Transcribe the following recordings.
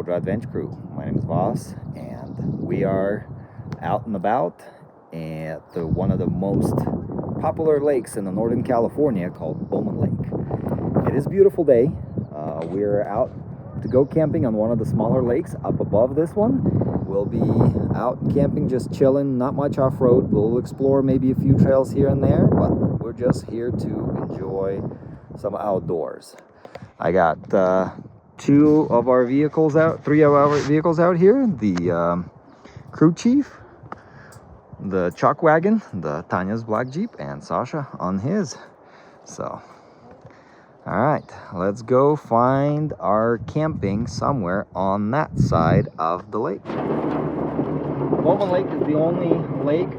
Ultra Adventure Crew. My name is Voss, and we are out and about at one of the most popular lakes in the Northern California called Bowman Lake. It is a beautiful day. We're out to go camping on one of the smaller lakes up above this one. We'll be out camping, just chilling, not much off-road. We'll explore maybe a few trails here and there, but we're just here to enjoy some outdoors. I got three of our vehicles out here. The crew chief, the chalk wagon, the Tanya's black Jeep, and Sasha on his. So, all right, let's go find our camping somewhere on that side of the lake. Bowman Lake is the only lake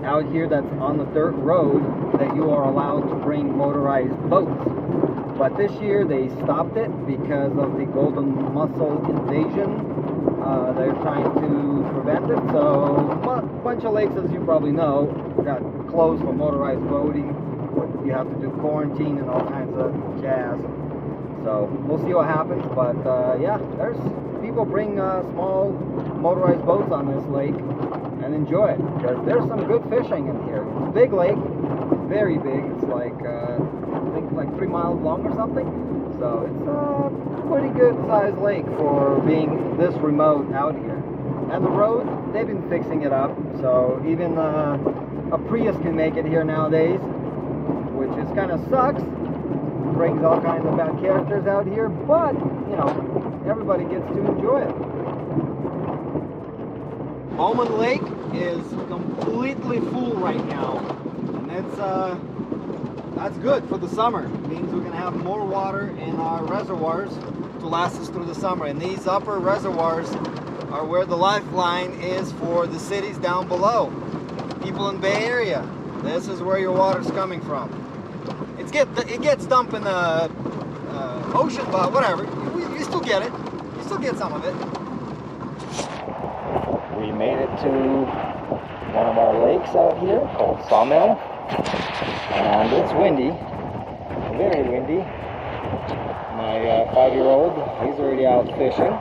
out here that's on the dirt road that you are allowed to bring motorized boats. But this year they stopped it because of the golden mussel invasion. They're trying to prevent it. So a bunch of lakes, as you probably know, got closed for motorized boating. You have to do quarantine and all kinds of jazz. So we'll see what happens. But yeah, there's people bring small motorized boats on this lake and enjoy it, because there's some good fishing in here. It's a big lake, very big. It's like I think like 3 miles long or something. So it's a pretty good sized lake for being this remote out here. And the road, they've been fixing it up, so even a Prius can make it here nowadays, which is kind of sucks. Brings all kinds of bad characters out here, but you know, everybody gets to enjoy it. Bowman Lake is completely full right now, and that's good for the summer. It means we're gonna have more water in our reservoirs to last us through the summer, and these upper reservoirs are where the lifeline is for the cities down below. People in Bay Area, this is where your water's coming from. It gets dumped in the ocean, but whatever, you still get it. You still get some of it. We made it to one of our lakes out here called Sawmill, and it's windy, very windy. My 5-year-old, he's already out fishing.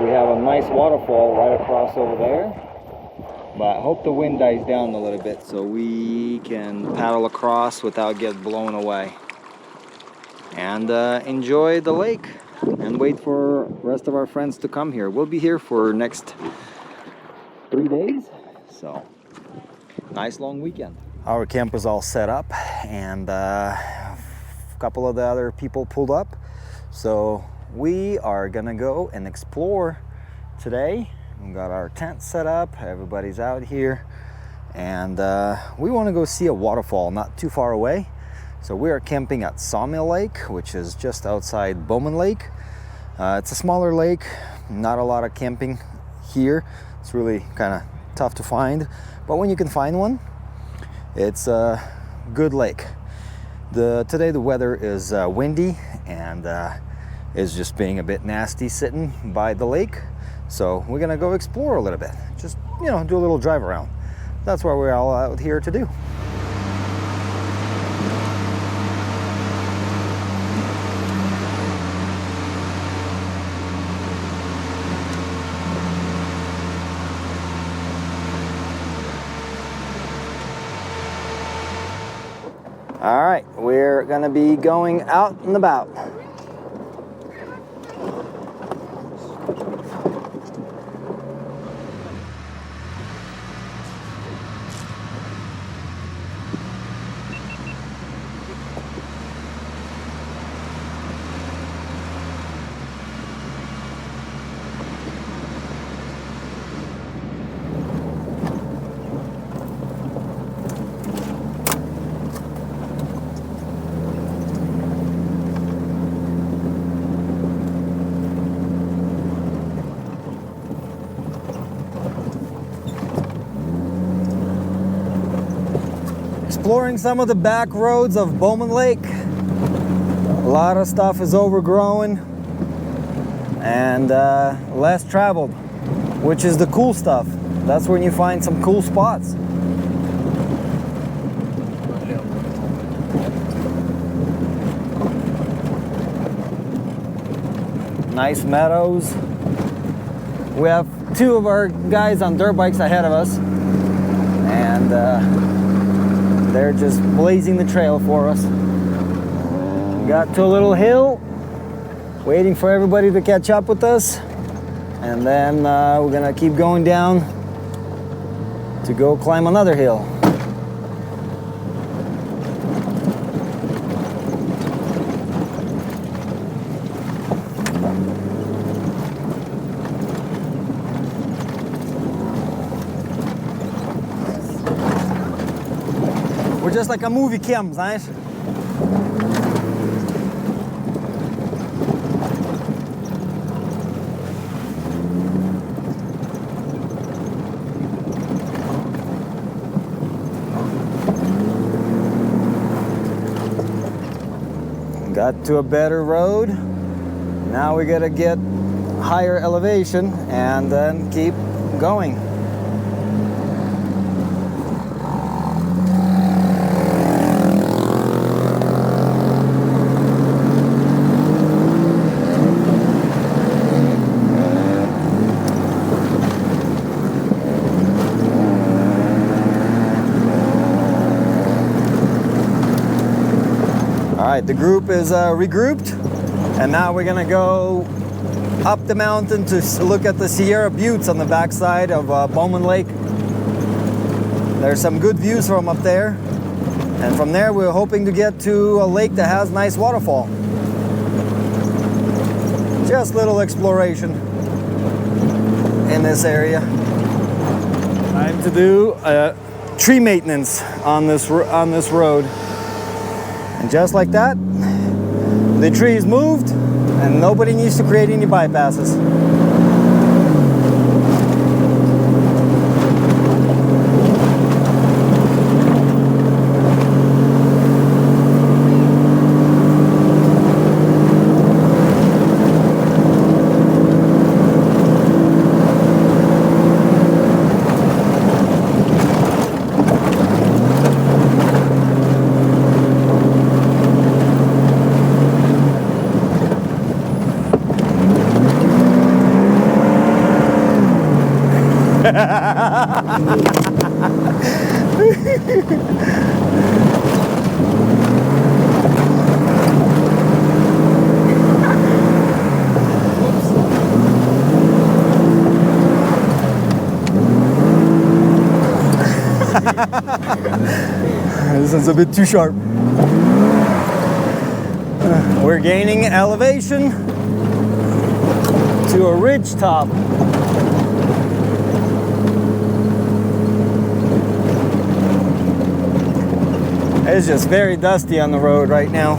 We have a nice waterfall right across over there, but I hope the wind dies down a little bit so we can paddle across without getting blown away and enjoy the lake and wait for the rest of our friends to come here. We'll be here for next 3 days, so nice long weekend. Our camp was all set up, and a couple of the other people pulled up, so we are gonna go and explore today. We got our tent set up, everybody's out here, and we want to go see a waterfall not too far away. So we are camping at Sawmill Lake, which is just outside Bowman Lake. It's a smaller lake, not a lot of camping here. It's really kind of tough to find, but when you can find one, it's a good lake. Today the weather is windy and is just being a bit nasty sitting by the lake. So we're gonna go explore a little bit, just, you know, do a little drive around. That's what we're all out here to do. All right, we're gonna be going out and about. Exploring some of the back roads of Bowman Lake. A lot of stuff is overgrown and less traveled, which is the cool stuff. That's when you find some cool spots. Nice meadows. We have two of our guys on dirt bikes ahead of us, and they're just blazing the trail for us. Got to a little hill, waiting for everybody to catch up with us, and then we're gonna keep going down to go climb another hill. We're just like a movie camp, знаешь? Got to a better road. Now we gotta get higher elevation and then keep going. All right, the group is regrouped, and now we're gonna go up the mountain to look at the Sierra Buttes on the backside of Bowman Lake. There's some good views from up there, and from there we're hoping to get to a lake that has nice waterfall. Just little exploration in this area. Time to do tree maintenance on this road. And just like that, the trees moved, and nobody needs to create any bypasses. This one's a bit too sharp. We're gaining elevation to a ridge top. It's just very dusty on the road right now.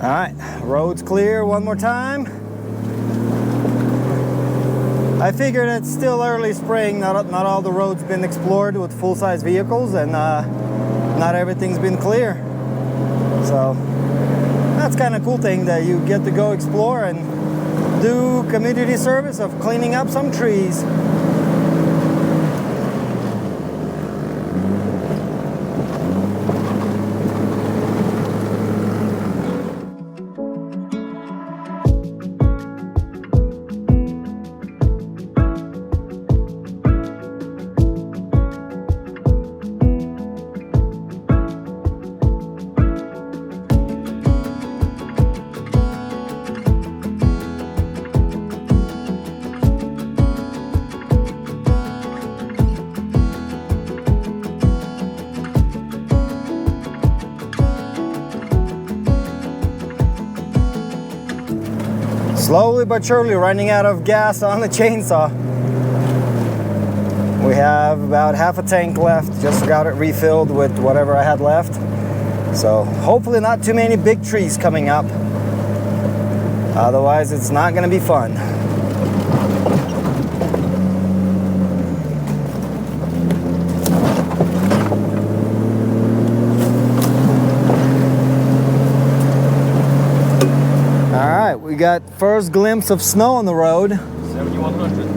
All right, road's clear one more time. I figured it's still early spring, not all the roads been explored with full-size vehicles, and not everything's been clear. So that's kind of cool thing that you get to go explore and do community service of cleaning up some trees. Slowly but surely running out of gas on the chainsaw. We have about half a tank left, just got it refilled with whatever I had left. So hopefully not too many big trees coming up. Otherwise it's not gonna be fun. we got first glimpse of snow on the road. 7100.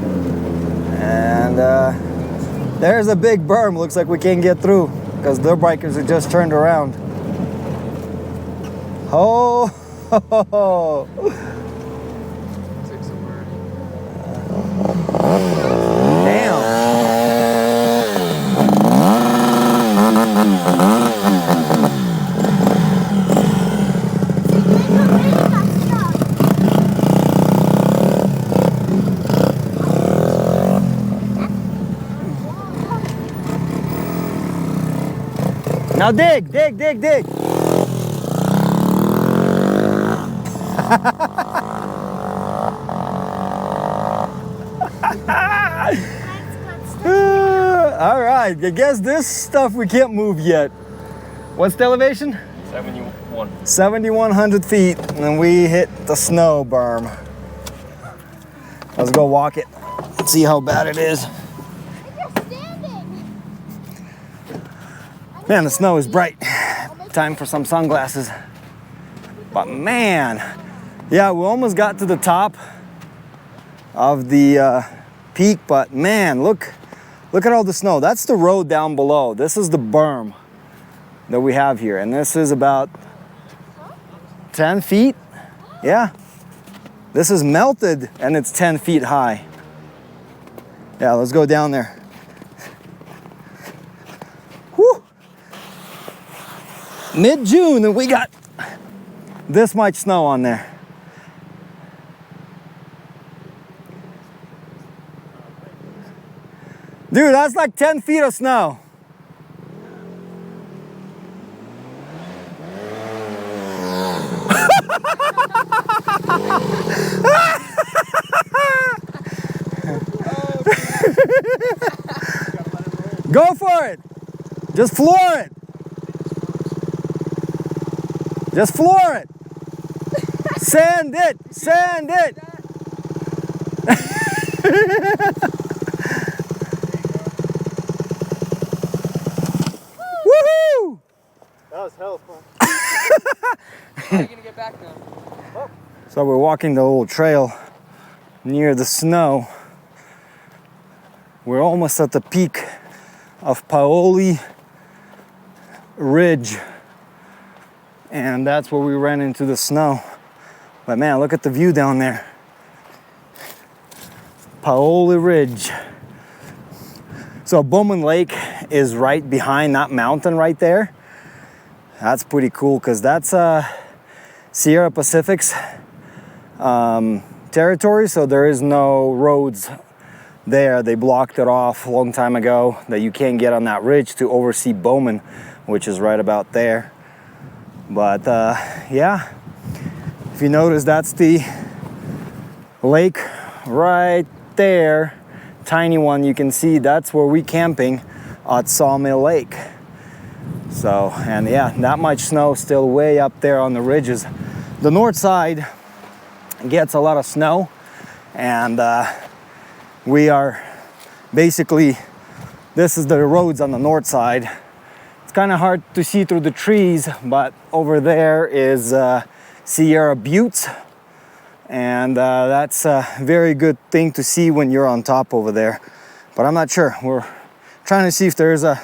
And there's a big berm. Looks like we can't get through because their bikers have just turned around. Oh, damn. Now dig, dig, dig, dig. All right, I guess this stuff we can't move yet. What's the elevation? 71. 7,100 feet, and we hit the snow berm. Let's go walk it. Let's see how bad it is. Man, the snow is bright. Time for some sunglasses. But man, yeah, we almost got to the top of the peak, but man, look at all the snow. That's the road down below. This is the berm that we have here, and this is about 10 feet. Yeah, this is melted and it's 10 feet high. Yeah, let's go down there. Whew. Mid-June and we got this much snow on there. Dude, that's like 10 feet of snow. Go for it. Just floor it. Just floor it. Sand it. Sand it. Woohoo! That was hell fun. How are you gonna get back now? So we're walking the little trail near the snow. We're almost at the peak of Paoli Ridge. And that's where we ran into the snow. But man, look at the view down there. Paoli Ridge. So Bowman Lake is right behind that mountain right there. That's pretty cool because that's Sierra Pacific's territory, so there is no roads there. They blocked it off a long time ago that you can't get on that ridge to oversee Bowman, which is right about there. But yeah, if you notice, that's the lake right there, tiny one. You can see that's where we camping at Sawmill Lake. So, and yeah, that much snow still way up there on the ridges. The north side gets a lot of snow, and we are basically, this is the roads on the north side. It's kind of hard to see through the trees, but over there is Sierra Buttes, and that's a very good thing to see when you're on top over there. But I'm not sure. We're trying to see if there's a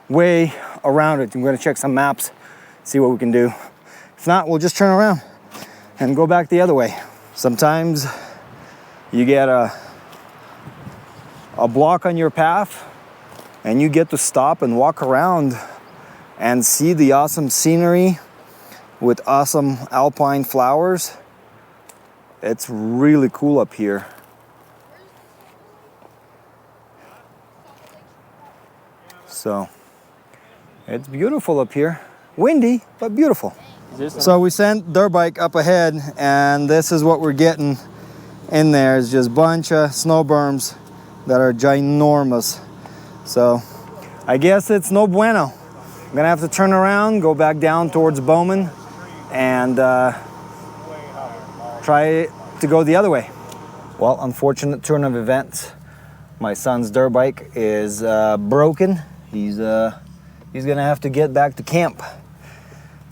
way around it. I'm going to check some maps, see what we can do. If not, we'll just turn around and go back the other way. Sometimes you get a block on your path and you get to stop and walk around and see the awesome scenery with awesome alpine flowers. It's really cool up here. So it's beautiful up here. Windy, but beautiful. So we sent their bike up ahead, and this is what we're getting in there. It's just a bunch of snow berms that are ginormous. So I guess it's no bueno. I'm gonna have to turn around, go back down towards Bowman, and try to go the other way. Well, unfortunate turn of events. My son's dirt bike is broken. He's gonna have to get back to camp.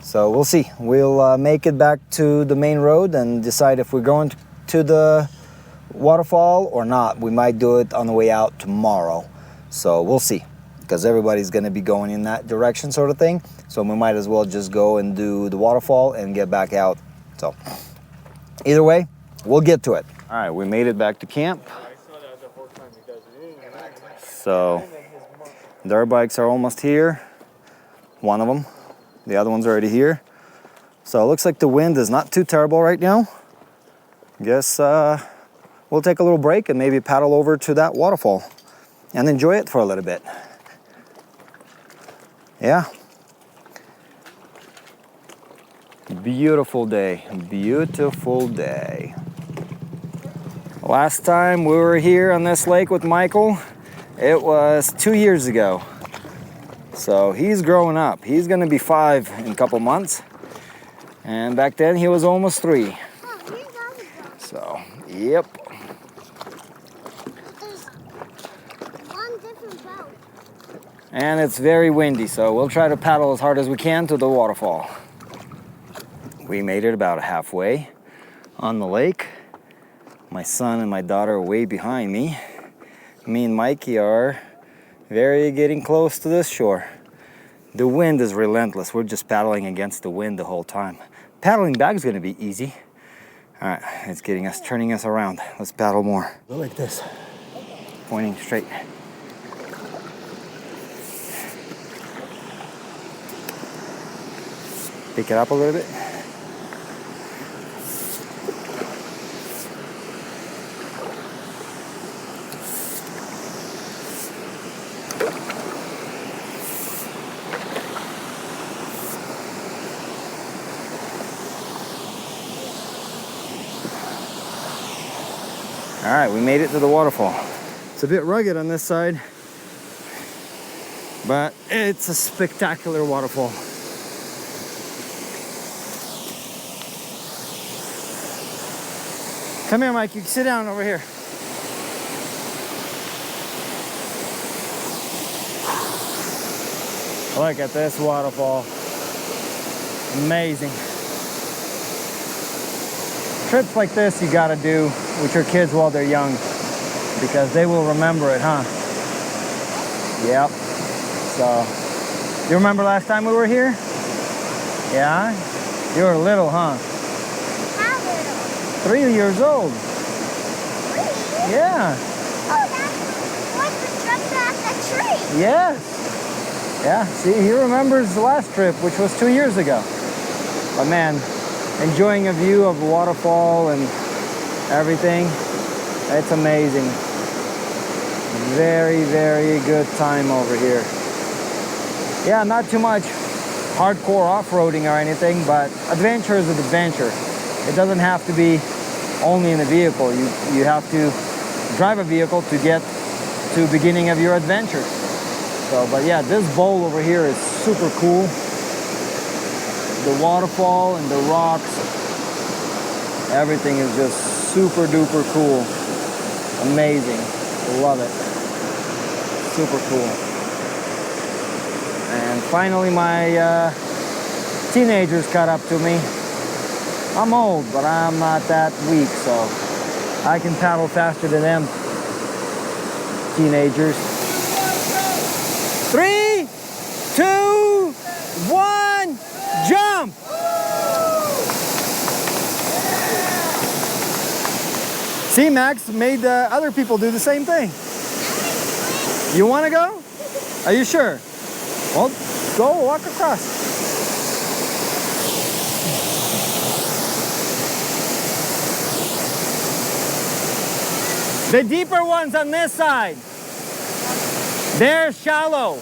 So we'll see. We'll make it back to the main road and decide if we're going to the waterfall or not. We might do it on the way out tomorrow. So we'll see, because everybody's going to be going in that direction sort of thing. So we might as well just go and do the waterfall and get back out. So either way, we'll get to it. All right, we made it back to camp. So dirt bikes are almost here. One of them. The other one's already here. So it looks like the wind is not too terrible right now. Guess we'll take a little break and maybe paddle over to that waterfall and enjoy it for a little bit. Yeah. Beautiful day, beautiful day. Last time we were here on this lake with Michael, it was 2 years ago. So he's growing up. He's gonna be 5 in a couple months. And back then he was almost 3. So, yep. And it's very windy, so we'll try to paddle as hard as we can to the waterfall. We made it about halfway on the lake. My son and my daughter are way behind me. Me and Mikey are getting close to this shore. The wind is relentless. We're just paddling against the wind the whole time. Paddling back is gonna be easy. All right, it's turning us around. Let's paddle more. Go like this, pointing straight. Pick it up a little bit. All right, we made it to the waterfall. It's a bit rugged on this side, but it's a spectacular waterfall. Come here, Mike, you can sit down over here. Look at this waterfall. Amazing. Trips like this you gotta do with your kids while they're young, because they will remember it, huh? Yep. So, you remember last time we were here? Yeah? You were little, huh? How little? 3 years old. 3? Yeah. Oh, that's what the trip at the tree. Yes. Yeah, see, he remembers the last trip, which was 2 years ago. But man, enjoying a view of the waterfall and everything, it's amazing. Very, very good time over here. Yeah, not too much hardcore off-roading or anything, but adventure is an adventure. It doesn't have to be only in a vehicle. You have to drive a vehicle to get to the beginning of your adventure. So, but yeah, this bowl over here is super cool. The waterfall and the rocks, everything is just super duper cool. Amazing. Love it. Super cool. And finally my teenagers caught up to me. I'm old, but I'm not that weak, so I can paddle faster than them. Teenagers. 3, 2, 1, jump! See, Max made other people do the same thing. You want to go? Are you sure? Well, go walk across. The deeper ones on this side. They're shallow.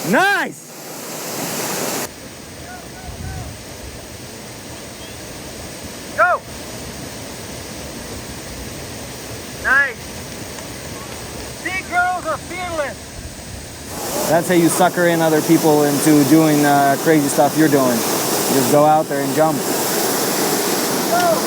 Nice! Go! Nice! Big girls are fearless! That's how you sucker in other people into doing crazy stuff you're doing. You just go out there and jump. Go!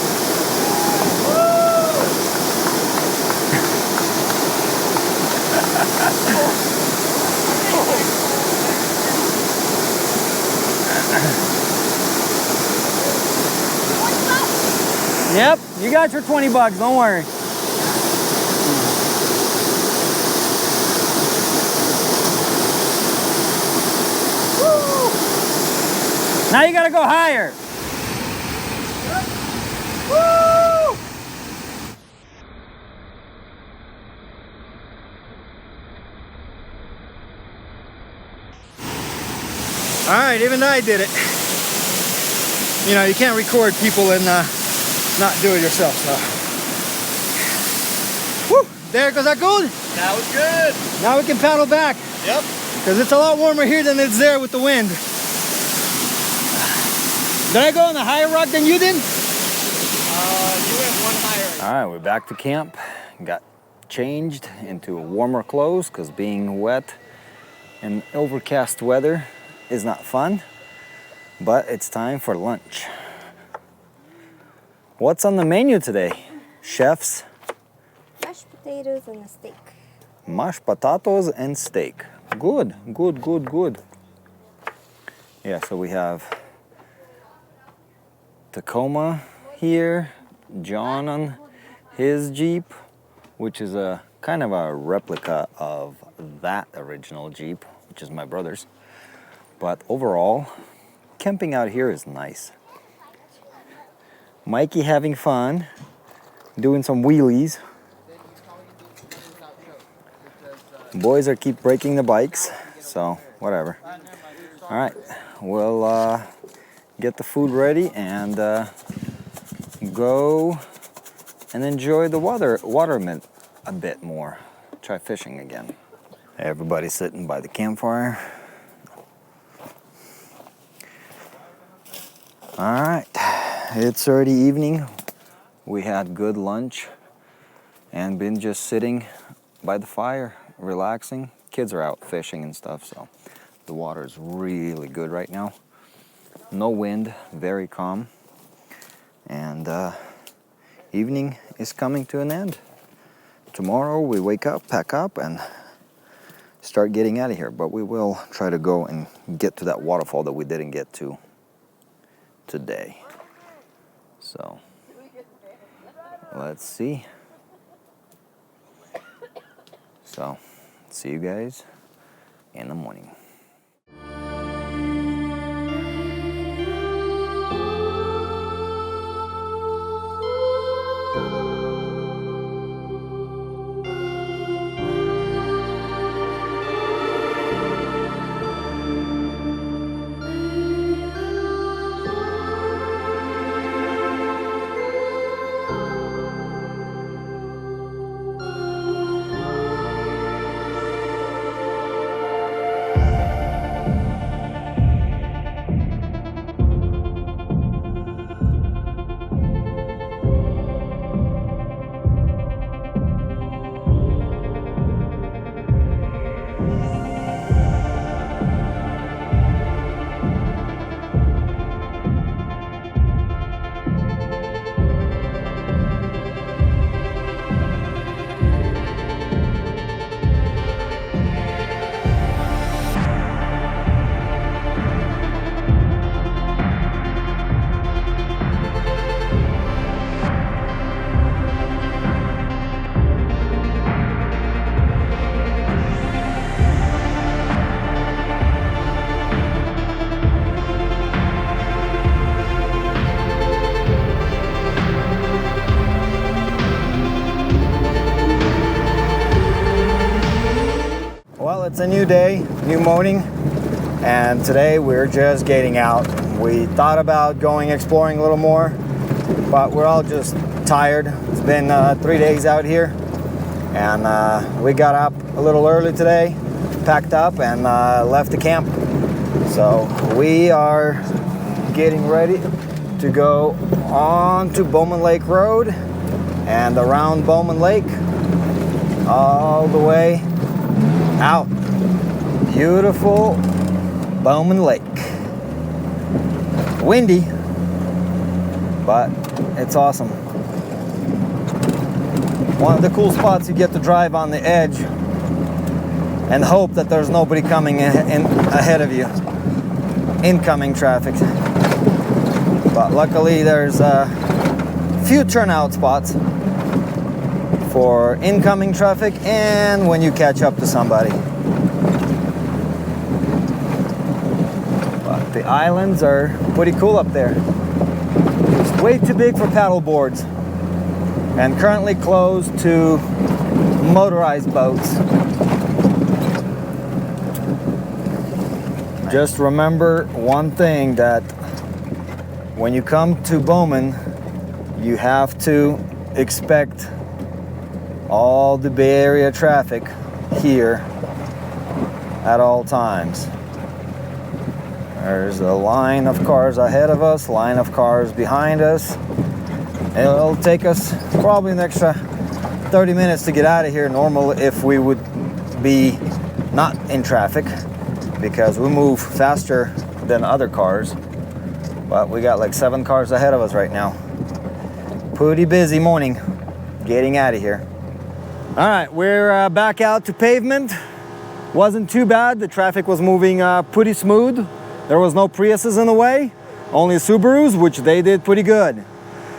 Yep, you got your 20 bucks, don't worry. Woo! Now you gotta go higher. Woo! All right, even I did it. You know, you can't record people and not do it yourself, so. Woo, there goes that good. That was good. Now we can paddle back. Yep. Because it's a lot warmer here than it's there with the wind. Did I go on the higher rock than you did? You went one higher. All right, we're back to camp. Got changed into warmer clothes because being wet and overcast weather is not fun, but it's time for lunch. What's on the menu today, chefs? Mashed potatoes and a steak. Mashed potatoes and steak. Good, good, good, good. Yeah, so we have Tacoma here, John on his Jeep, which is a kind of a replica of that original Jeep, which is my brother's. But overall, camping out here is nice. Mikey having fun, doing some wheelies. Boys are keep breaking the bikes, so whatever. All right, we'll get the food ready and go and enjoy the water a bit more. Try fishing again. Everybody's sitting by the campfire. All right, it's already evening. We had good lunch and been just sitting by the fire, relaxing. Kids are out fishing and stuff, so the water is really good right now. No wind, very calm. And evening is coming to an end. Tomorrow we wake up, pack up, and start getting out of here. But we will try to go and get to that waterfall that we didn't get to today. So let's see. So see you guys in the morning. Well, it's a new day, new morning, and today we're just getting out. We thought about going exploring a little more, but we're all just tired. It's been 3 days out here, and we got up a little early today, packed up, and left the camp. So we are getting ready to go on to Bowman Lake Road and around Bowman Lake all the way out. Beautiful Bowman Lake. Windy, but it's awesome. One of the cool spots, you get to drive on the edge and hope that there's nobody coming in ahead of you. Incoming traffic. But luckily there's few turnout spots for incoming traffic and when you catch up to somebody. But the islands are pretty cool up there. It's way too big for paddle boards and currently closed to motorized boats. Just remember one thing, that when you come to Bowman, you have to expect all the Bay Area traffic here at all times. There's a line of cars ahead of us, line of cars behind us. It'll take us probably an extra 30 minutes to get out of here normal if we would be not in traffic, because we move faster than other cars. But we got like 7 cars ahead of us right now. Pretty busy morning getting out of here. All right, we're back out to pavement. Wasn't too bad. The traffic was moving pretty smooth. There was no Priuses in the way, only Subarus, which they did pretty good.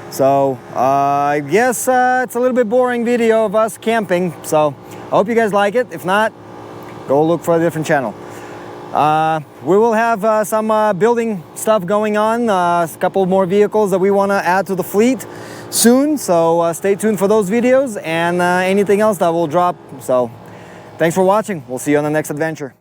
So I guess it's a little bit boring video of us camping. So I hope you guys like it. If not, go look for a different channel. We will have some building stuff going on, a couple more vehicles that we want to add to the fleet soon, so stay tuned for those videos and anything else that will drop. So thanks for watching. We'll see you on the next adventure.